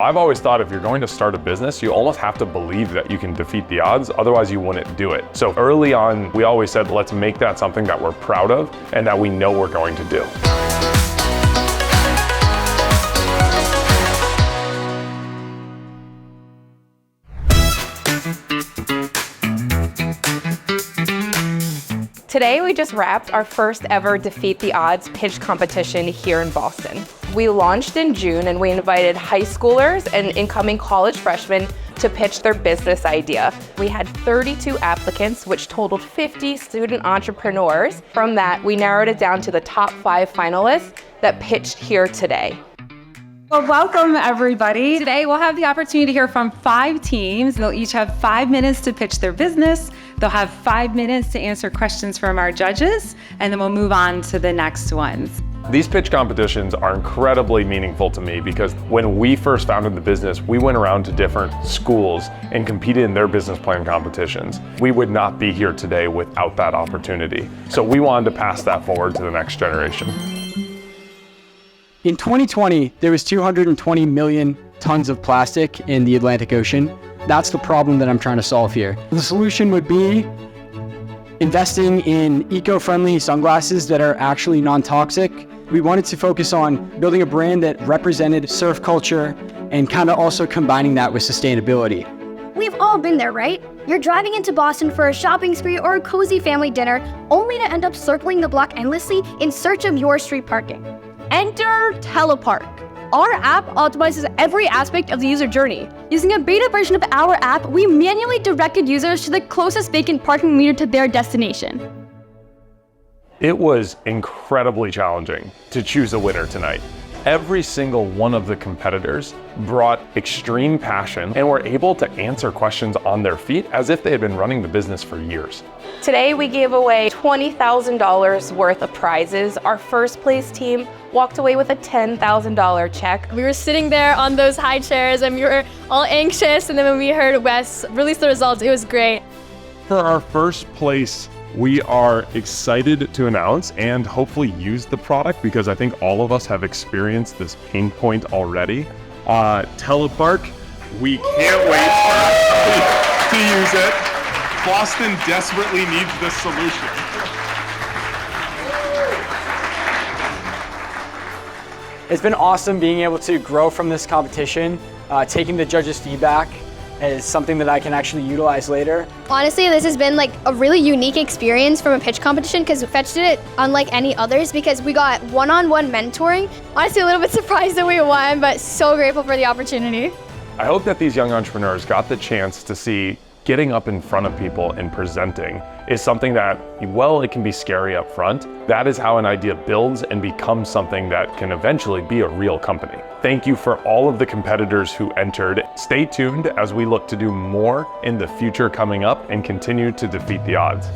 I've always thought if you're going to start a business, you almost have to believe that you can defeat the odds, otherwise you wouldn't do it. So early on, we always said, let's make that something that we're proud of and that we know we're going to do. Today, we just wrapped our first ever Defeat the Odds pitch competition here in Boston. We launched in June and we invited high schoolers and incoming college freshmen to pitch their business idea. We had 32 applicants, which totaled 50 student entrepreneurs. From that, we narrowed it down to the top 5 finalists that pitched here today. Well, welcome everybody. Today we'll have the opportunity to hear from 5 teams. They'll each have 5 minutes to pitch their business. They'll have 5 minutes to answer questions from our judges, and then we'll move on to the next ones. These pitch competitions are incredibly meaningful to me because when we first founded the business, we went around to different schools and competed in their business plan competitions. We would not be here today without that opportunity. So we wanted to pass that forward to the next generation. In 2020, there was 220 million tons of plastic in the Atlantic Ocean. That's the problem that I'm trying to solve here. The solution would be investing in eco-friendly sunglasses that are actually non-toxic. We wanted to focus on building a brand that represented surf culture and kind of also combining that with sustainability. We've all been there, right? You're driving into Boston for a shopping spree or a cozy family dinner, only to end up circling the block endlessly in search of your street parking. Enter Telepark. Our app optimizes every aspect of the user journey. Using a beta version of our app, we manually directed users to the closest vacant parking meter to their destination. It was incredibly challenging to choose a winner tonight. Every single one of the competitors brought extreme passion and were able to answer questions on their feet as if they had been running the business for years. Today, we gave away $20,000 worth of prizes. Our first place team walked away with a $10,000 check. We were sitting there on those high chairs and we were all anxious, and then when we heard Wes release the results, it was great. For our first place, we are excited to announce and hopefully use the product because I think all of us have experienced this pain point already. Telepark, we can't wait to use it. Boston desperately needs this solution. It's been awesome being able to grow from this competition. Taking the judges' feedback is something that I can actually utilize later. Honestly, this has been like a really unique experience from a pitch competition because Fetch did it unlike any others because we got one-on-one mentoring. Honestly, a little bit surprised that we won, but so grateful for the opportunity. I hope that these young entrepreneurs got the chance to see getting up in front of people and presenting is something that, well, it can be scary up front. That is how an idea builds and becomes something that can eventually be a real company. Thank you for all of the competitors who entered. Stay tuned as we look to do more in the future coming up and continue to defeat the odds.